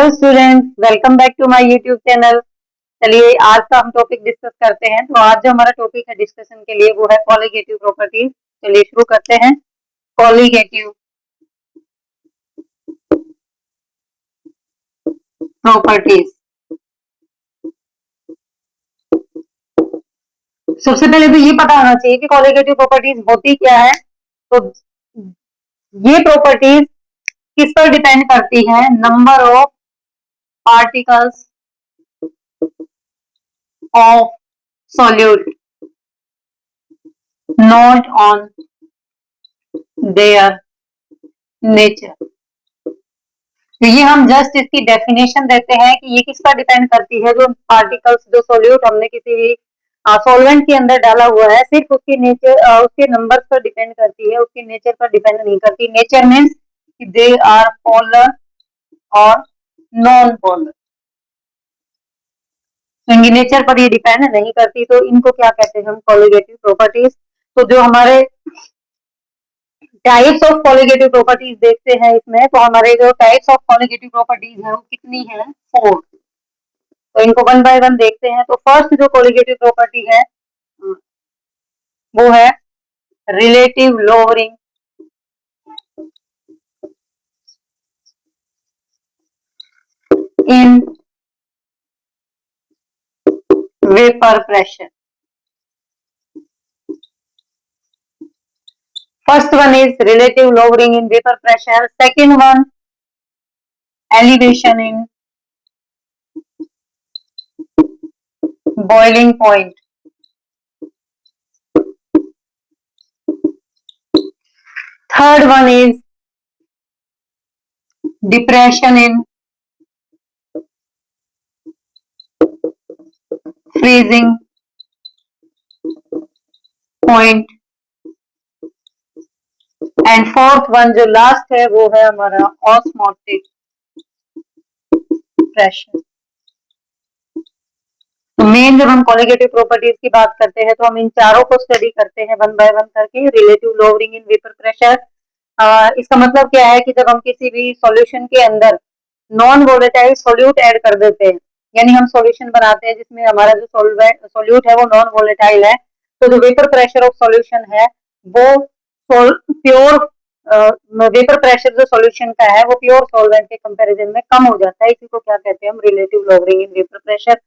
Hello students, welcome back to my YouTube channel. चलिए आज का हम टॉपिक डिस्कस करते हैं। तो आज जो हमारा टॉपिक है डिस्कशन के लिए वो है कॉलिगेटिव प्रॉपर्टीज। चलिए शुरू करते हैं। Colligative properties. सबसे पहले तो ये पता होना चाहिए कि कॉलिगेटिव प्रॉपर्टीज होती क्या है। तो ये प्रॉपर्टीज किस पर डिपेंड करती है? Number of particles of solute not on their nature. तो ये हम जस्ट इसकी डेफिनेशन देते हैं कि ये किस पर डिपेंड करती है। जो पार्टिकल्स, जो सॉल्यूट हमने किसी भी सॉल्वेंट के अंदर डाला हुआ है, सिर्फ उसके नेचर, उसके नंबर्स पर डिपेंड करती है, उसके नेचर पर डिपेंड नहीं करती। Nature means they are polar और नॉन पोलर। तो इनकी नेचर पर ये डिपेंड नहीं करती। तो इनको क्या कहते हैं हम? Colligative properties. तो जो हमारे टाइप्स ऑफ कॉलिगेटिव प्रॉपर्टीज देखते हैं इसमें, तो हमारे जो टाइप्स ऑफ कॉलिगेटिव प्रॉपर्टीज है वो कितनी है? 4। तो इनको वन बाय वन देखते हैं। तो फर्स्ट जो कॉलिगेटिव प्रॉपर्टी है वो है relative lowering in vapour pressure. First one is relative lowering in vapor pressure. Second one, elevation in boiling point. Third one is depression in freezing point. And fourth one जो last है वो है हमारा osmotic pressure. तो main जब हम colligative properties की बात करते हैं तो हम इन चारों को स्टडी करते हैं वन बाय वन करके। Relative lowering in vapour pressure, इसका मतलब क्या है कि जब हम किसी भी सॉल्यूशन के अंदर नॉन वोलेटाइल सोल्यूट ऐड कर देते हैं, यानी हम सॉल्यूशन बनाते हैं जिसमें हमारा जो सोल्यूट है वो नॉन वोलेटाइल है, तो जो वेपर प्रेशर ऑफ सॉल्यूशन है वो प्योर वेपर प्रेशर जो सॉल्यूशन का है वो प्योर सॉल्वेंट के कंपैरिजन में कम हो जाता है। इसी को क्या कहते हैं हम? Relative lowering in vapour pressure.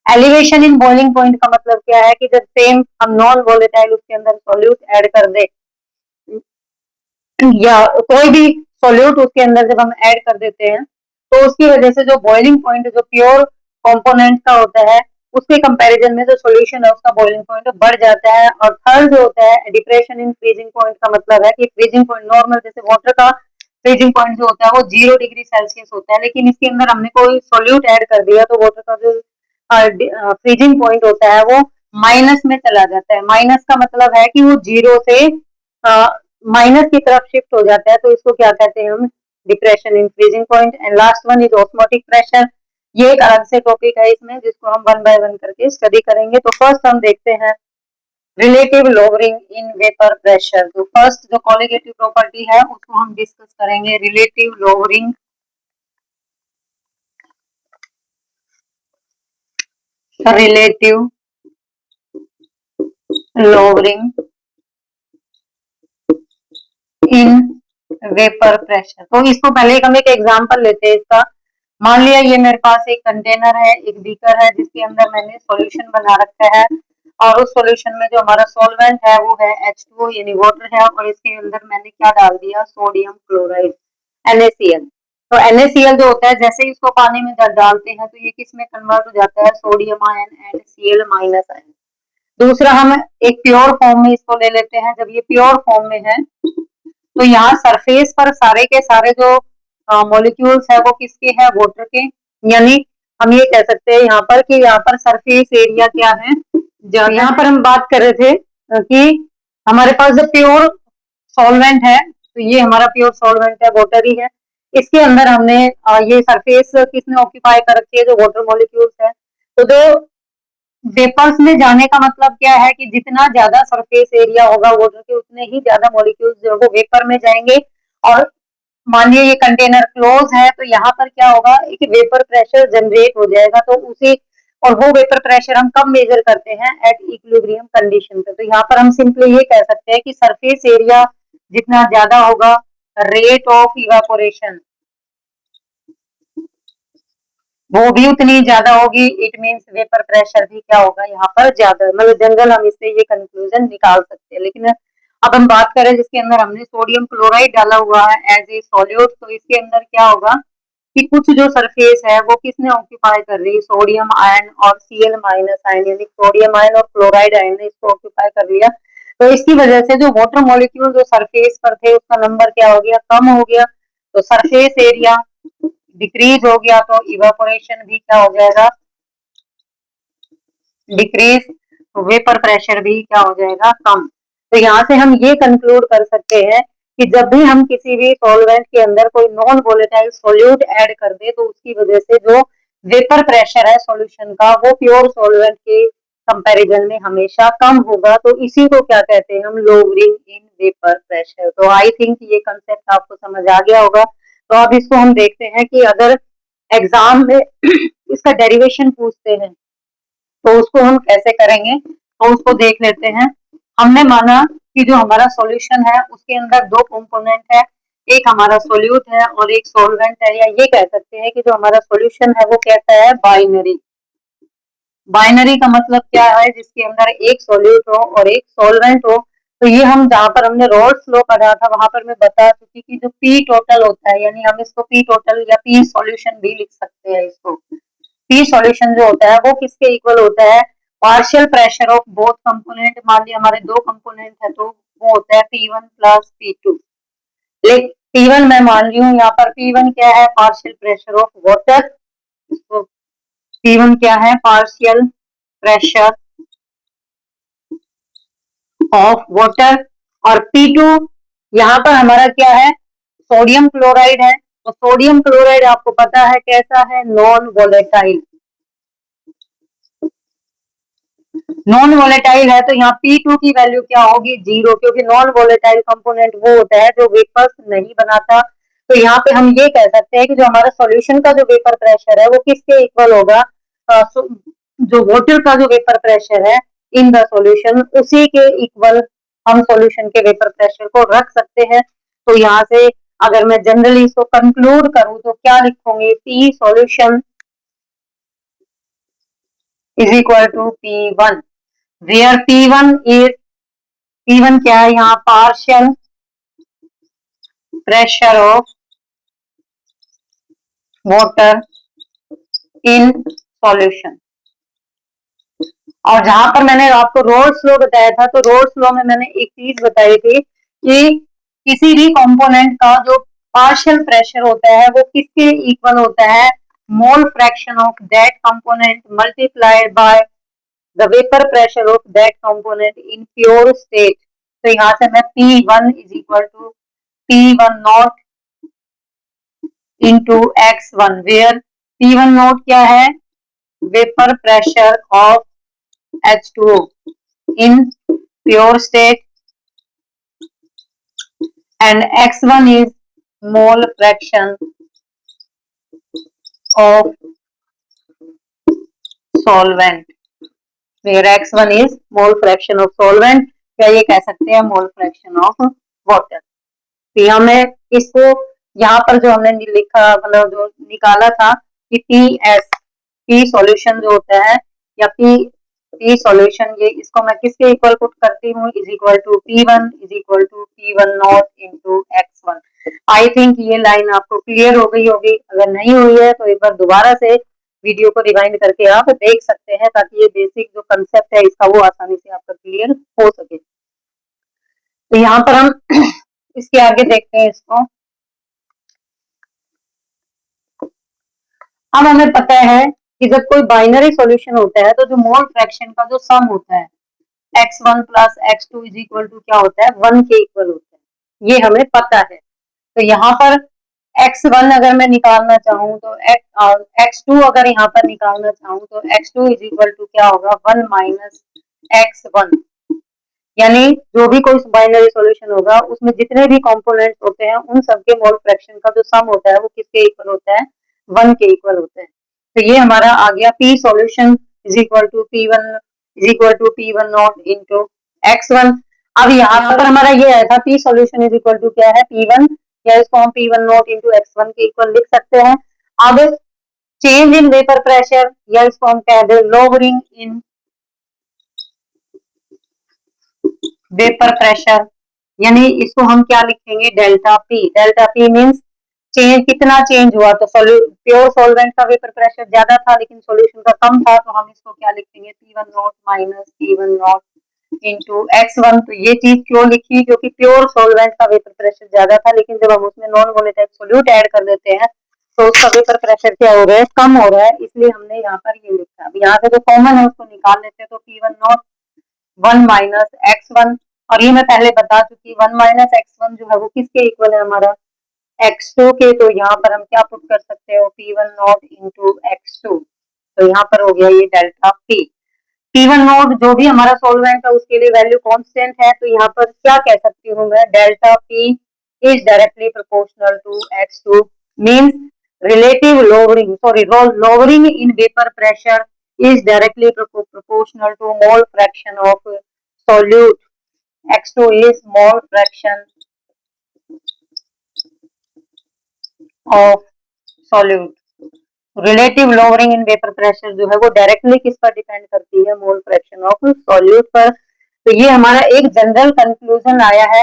Elevation in boiling point का मतलब क्या है कि जब सेम हम नॉन वोलेटाइल उसके अंदर सॉल्यूट ऐड कर दे, या कोई भी सॉल्यूट उसके अंदर जब हम ऐड कर देते हैं तो उसकी वजह से जो बॉइलिंग पॉइंट जो प्योर कंपोनेंट का होता है उसके कंपैरिजन में जो सॉल्यूशन है उसका बॉइलिंग पॉइंट बढ़ जाता है। और थर्ड जो होता है डिप्रेशन इन फ्रीजिंग पॉइंट का मतलब है कि फ्रीजिंग पॉइंट नॉर्मल जैसे वाटर का फ्रीजिंग पॉइंट जो होता है वो 0 डिग्री सेल्सियस होता है, लेकिन इसके अंदर हमने कोई सॉल्यूट ऐड कर दिया तो वाटर का जो फ्रीजिंग पॉइंट होता है वो माइनस में चला जाता है। माइनस का मतलब है कि वो 0 से माइनस की तरफ शिफ्ट हो जाता है। तो इसको क्या कहते हैं हम? Depression in freezing point. And last one is osmotic pressure. ये एक अलग से टॉपिक है इसमें जिसको हम वन बाय वन करके स्टडी करेंगे। तो फर्स्ट हम देखते हैं relative lowering in vapour pressure. तो फर्स्ट जो कॉलिगेटिव प्रॉपर्टी है उसको हम डिस्कस करेंगे, relative lowering relative lowering in vapour pressure. तो इसको पहले हम एक एग्जांपल लेते हैं इसका। मान लिया ये मेरे पास एक कंटेनर है, एक बीकर है जिसके अंदर मैंने सॉल्यूशन बना रखा है, और उस सॉल्यूशन में जो हमारा सॉल्वेंट है वो है H2O यानी वाटर है, और इसके अंदर मैंने क्या डाल दिया? Sodium chloride, NaCl। तो NaCl जो होता है जैसे ही इसको पानी में डालते हैं तो ये किस में कन्वर्ट हो जाता है? Sodium ion and Cl minus ion. दूसरा हम एक प्योर फॉर्म में इसको ले लेते हैं। जब ये प्योर फॉर्म में है तो यहाँ सरफेस पर सारे के सारे जो मॉलिक्यूल्स है वो किसके हैं? वाटर के। यानी हम ये कह सकते हैं यहाँ पर कि यहाँ पर सरफेस एरिया क्या है? यहाँ पर हम बात कर रहे थे कि हमारे पास जो प्योर सॉल्वेंट है, तो ये हमारा प्योर सॉल्वेंट है, वाटर ही है। इसके अंदर हमने ये सरफेस किसने ऑक्यूपाई कर रखी है? जो वाटर मॉलिक्यूल्स है। तो जो वेपर्स में जाने का मतलब क्या है कि जितना ज्यादा सरफेस एरिया होगा वाटर के उतने ही ज्यादा मॉलिक्यूल्स जो है वो वेपर में जाएंगे, और मान लिया ये कंटेनर क्लोज है, तो यहाँ पर क्या होगा, एक वेपर प्रेशर जनरेट हो जाएगा। तो उसी, और वो वेपर प्रेशर हम कब मेजर करते हैं, एट इक्विलिब्रियम कंडीशन पे। तो यहाँ पर हम सिंपली ये कह सकते हैं कि सरफेस एरिया जितना ज्यादा होगा, रेट ऑफ इवापोरेशन वो भी उतनी ज्यादा होगी। इट मींस वेपर प्रेशर भी क्या होगा यहाँ पर ज्यादा, मतलब जनरल हम इससे ये कंक्लूजन निकाल सकते हैं। लेकिन अब हम बात करें जिसके अंदर हमने सोडियम क्लोराइड डाला हुआ है एज ए सॉल्यूट, तो इसके अंदर क्या होगा कि कुछ जो सरफेस है वो किसने ऑक्यूपाई कर रही है, सोडियम आयन और Cl माइनस आयन, यानी सोडियम आयन और क्लोराइड आयन ने इसको ऑक्यूपाई कर लिया। तो इसकी वजह से जो वाटर मॉलिक्यूल जो सरफेस पर थे उसका नंबर क्या हो गया, कम हो गया। तो सरफेस एरिया डिक्रीज हो गया, तो इवापोरेशन भी क्या हो जाएगा, डिक्रीज। वेपर प्रेशर भी क्या हो जाएगा, कम। तो यहाँ से हम ये कंक्लूड कर सकते हैं कि जब भी हम किसी भी सॉल्वेंट के अंदर कोई नॉन वोलेटाइल सॉल्यूट ऐड कर दे, तो उसकी वजह से जो वेपर प्रेशर है सॉल्यूशन का, वो प्योर सॉल्वेंट के कंपैरिजन में हमेशा कम होगा। तो इसी को क्या कहते हैं हम, लोअरिंग इन वेपर प्रेशर। तो आई थिंक ये कंसेप्ट आपको समझ आ गया होगा। तो अब इसको हम देखते हैं कि अगर एग्जाम में इसका डेरिवेशन पूछते हैं तो उसको हम कैसे करेंगे, तो उसको देख लेते हैं। हमने माना कि जो हमारा सॉल्यूशन है उसके अंदर दो कंपोनेंट है, एक हमारा सोल्यूट है और एक सॉल्वेंट है, या ये कह सकते हैं कि जो हमारा सॉल्यूशन है वो कैसा है, बाइनरी। बाइनरी का मतलब क्या है, जिसके अंदर एक सोल्यूट हो और एक सॉल्वेंट हो। तो ये हम जहां पर हमने रॉल्स लॉ पढ़ा था वहां पर मैं बता चुकी कि जो पी टोटल होता है, यानी हम इसको पी टोटल या पी सॉल्यूशन भी लिख सकते हैं इसको। पी सॉल्यूशन जो होता है वो किसके इक्वल होता है, partial pressure of both component. मान लिया हमारे दो कंपोनेंट है तो वो होता है P1 प्लस P2। लेकिन P1 मैं मान रही हूँ यहाँ पर, P1 क्या है, पार्शियल प्रेशर ऑफ वाटर। इसको P1 क्या है, पार्शियल प्रेशर ऑफ वाटर। और P2 यहाँ पर हमारा क्या है, सोडियम क्लोराइड है। तो सोडियम क्लोराइड आपको पता है कैसा है, नॉन वोलेटाइल। नॉन वोलेटाइल है तो यहाँ P2 की वैल्यू क्या होगी, 0, क्योंकि नॉन वोलेटाइल कंपोनेंट वो होता है जो वेपर्स नहीं बनाता। तो यहाँ पे हम ये कह सकते हैं कि जो हमारा सॉल्यूशन का जो वेपर प्रेशर है वो किसके इक्वल होगा, जो वाटर का जो वेपर प्रेशर है इन द सॉल्यूशन, उसी के इक्वल हम सॉल्यूशन के वेपर प्रेशर को रख सकते हैं। तो यहाँ से अगर मैं जनरली इसको कंक्लूड करूं तो क्या लिखूंगी, P solution is equal to P1, where P1 क्या है, यहाँ partial pressure of water in solution. और जहां पर मैंने आपको रोल्स लॉ बताया था, तो रोल्स लॉ में मैंने एक चीज बताई थी कि किसी भी कंपोनेंट का जो पार्शियल प्रेशर होता है वो किसके इक्वल होता है, mole fraction of that component multiplied by the vapour pressure of that component in pure state. तो यहाँ से मैं P1 is equal to P1 not into x1, where P1 not क्या है, vapour pressure of H2O in pure state and x1 is mole fraction of solvent, where x1 is mole fraction of solvent, या ये कह सकते हैं mole fraction of water। तो यहाँ मैं इसको, यहाँ पर जो हमने लिखा मतलब जो निकाला था कि P सॉल्यूशन जो होता है, या P सॉल्यूशन, ये इसको मैं किसके इक्वल पुट करती हूँ, is equal to P1 is equal to P1 not into x1। I think ये लाइन आपको क्लियर हो गई होगी। अगर नहीं हुई है तो एक बार दोबारा से वीडियो को रिवाइंड करके आप देख सकते हैं, ताकि ये बेसिक जो कंसेप्ट है इसका वो आसानी से आपका क्लियर हो सके। तो यहाँ पर हम इसके आगे देखते हैं इसको। अब हमें पता है कि जब कोई बाइनरी सॉल्यूशन होता है तो जो मोल फ्रैक्शन का जो सम होता है x1 plus x2 is equal to क्या होता है, 1 के इक्वल होता है, ये हमें पता है। तो यहाँ पर x1 अगर मैं निकालना चाहूँ तो x2 अगर यहाँ पर निकालना चाहूँ तो x2 इज इक्वल टू क्या होगा, 1 माइनस x1। यानी जो भी कोई बाइनरी सॉल्यूशन होगा उसमें जितने भी कंपोनेंट्स होते हैं उन सबके मोल फ्रैक्शन का जो सम होता है वो किसके इक्वल होता है, 1 के इक्वल होता है। तो ये हमारा आ गया P solution is equal to P1 is equal to P1 not into x1। अब यहाँ पर हमारा ये आया था P solution is equal to क्या है, P1, या इसको हम P1 नॉट इंटू x1 के इक्वल लिख सकते हैं। अब चेंज इन वेपर प्रेशर, या इसको हम कह दे लोअरिंग इन वेपर प्रेशर, यानी इसको हम क्या लिखेंगे, delta P. Delta P means change, कितना चेंज हुआ। तो प्योर सॉल्वेंट का वेपर प्रेशर ज्यादा था लेकिन सॉल्यूशन का कम था, तो हम इसको क्या लिखेंगे, P1 not minus P1 not into x1। तो ये चीज क्यों लिखी, क्योंकि प्योर सॉल्वेंट का वेपर प्रेशर ज्यादा था, लेकिन जब हम उसमें नॉन वोलेटाइल सोल्यूट ऐड कर देते हैं तो उसका वेपर प्रेशर क्या हो रहा है, कम हो रहा है, इसलिए हमने यहाँ पर ये लिखा। अब यहाँ से जो कॉमन है उसको निकाल लेते हैं, तो P1 नॉट 1 माइनस x1, और ये मैं पहले बता चुकी, 1 माइनस x1 जो है वो किसके इक्वल है, हमारा x2 के। तो यहाँ पर हम क्या पुट कर सकते हो, P1 नॉट इंटू x2। तो यहाँ पर हो गया ये डेल्टा P। P1 नॉट जो भी हमारा सॉल्वेंट है उसके लिए वैल्यू कांस्टेंट है, तो यहाँ पर क्या कह सकती हूँ मैं, delta P is directly proportional to x2 means relative lowering, sorry, lowering in vapor pressure is directly proportional to mole fraction of solute. x2 is mole fraction of solute. Relative lowering in vapour pressure जो है वो directly किस पर depend करती है, mole fraction of solute पर। तो ये हमारा एक जनरल कंक्लूजन आया है।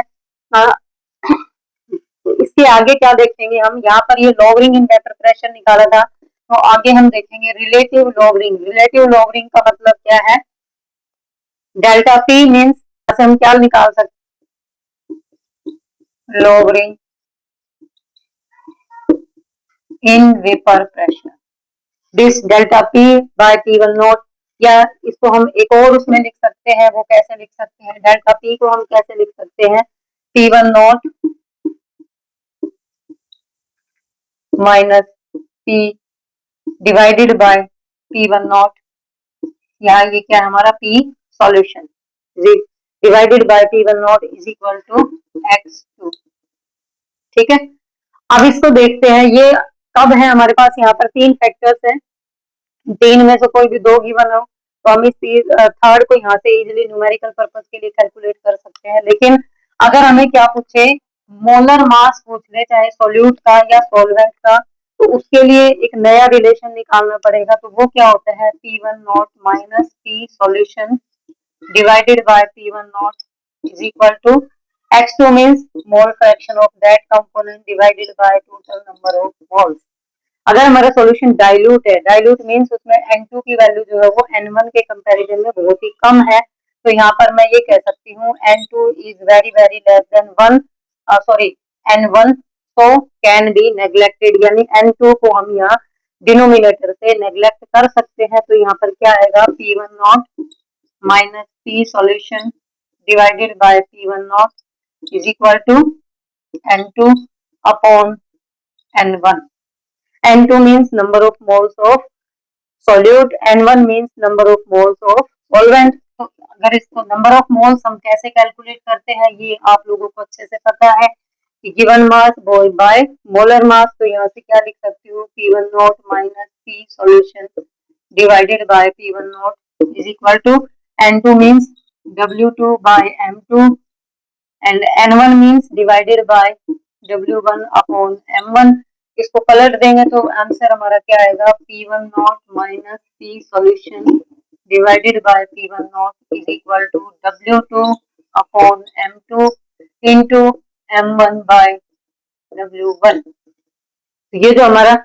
इसके आगे क्या देखेंगे हम, यहाँ पर ये लोअरिंग इन वेपर प्रेशर निकाला था, तो आगे हम देखेंगे रिलेटिव लोअरिंग। रिलेटिव लोअरिंग का मतलब क्या है, डेल्टा पी मीन्स हम क्या निकाल सकते, lowering in vapour pressure, this delta P by P1 not, या इसको हम एक और उसमें लिख सकते हैं, वो कैसे लिख सकते हैं, डेल्टा पी को हम कैसे लिख सकते हैं, P1 not minus P divided by P1 not, यहाँ ये क्या है हमारा P solution divided by P1 not is equal to x2। ठीक है, अब इसको देखते हैं, ये कब है हमारे पास, यहाँ पर 3 फैक्टर्स हैं, 3 में से कोई भी 2 गिवन हो तो हम इस थर्ड को यहाँ से इजिली न्यूमेरिकल पर्पस के लिए कैलकुलेट कर सकते हैं। लेकिन अगर हमें क्या पूछे, मोलर मास पूछ ले, चाहे सोल्यूट का या सॉल्वेंट का, तो उसके लिए एक नया रिलेशन निकालना पड़ेगा। तो वो क्या होता है, P1 not minus P solution divided by P1 not is equal to x2 means mole fraction of that component divided by total number of moles. अगर हमारा सॉल्यूशन डाइल्यूट है, डाइल्यूट मींस उसमें N2 की वैल्यू जो है वो N1 के comparison में बहुत ही कम है, तो यहाँ पर मैं ये कह सकती हूँ N2 is very very less than 1, sorry N1, तो कैन बी नेग्लेक्टेड, यानी N2 को हम यहाँ डिनोमिनेटर से नेग्लेक्ट कर सकते हैं। तो यहाँ पर क्या आएगा, P1 not minus P solution divided by P1 not is equal to N2 upon N1। N2 means number of moles of solute, N1 means number of moles of solvent। तो अगर इसको नंबर ऑफ मोल्स हम कैसे calculate करते हैं ये आप लोगों को अच्छे से पता है कि given mass by molar mass. तो यहाँ से क्या लिख सकती हूँ, P1 not minus P solution divided by P1 not is equal to N2 means W2 by M2 and N1 means divided by W1 upon M1। इसको पलट देंगे तो आंसर हमारा क्या आएगा, P1 not minus P solution divided by P1 not is equal to W2 upon M2 into M1 by W1। तो ये जो हमारा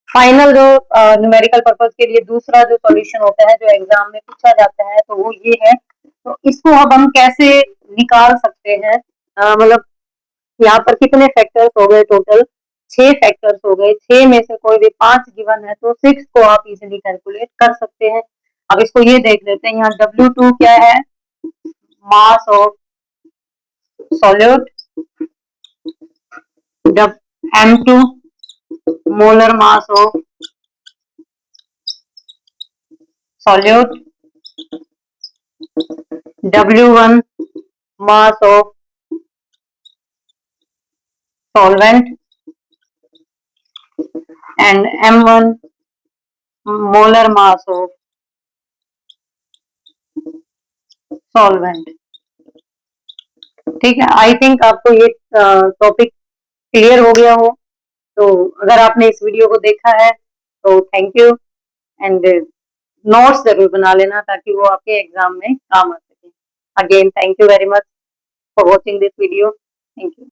फाइनल जो न्यूमेरिकल पर्पस के लिए दूसरा जो सॉल्यूशन होता है जो एग्जाम में पूछा जाता है, तो वो ये है। तो इसको अब हम कैसे निकाल सकते हैं, मतलब यहाँ पर कितने फैक्टर्स हो गए, टोटल 6 फैक्टर्स हो गए, 6 में से कोई भी 5 गिवन है तो 6 को आप इजीली कैलकुलेट कर सकते हैं। अब इसको ये देख लेते हैं, यहाँ W2 क्या है, mass of solute, M2 molar mass of solute, W1 mass of solvent, and m1 molar mass of solvent. ठीक है, आई थिंक आपको ये टॉपिक क्लियर हो गया हो। तो अगर आपने इस वीडियो को देखा है तो थैंक यू, एंड नोट्स जरूर बना लेना ताकि वो आपके एग्जाम में काम आ सके। Again thank you very much for watching this video. Thank you.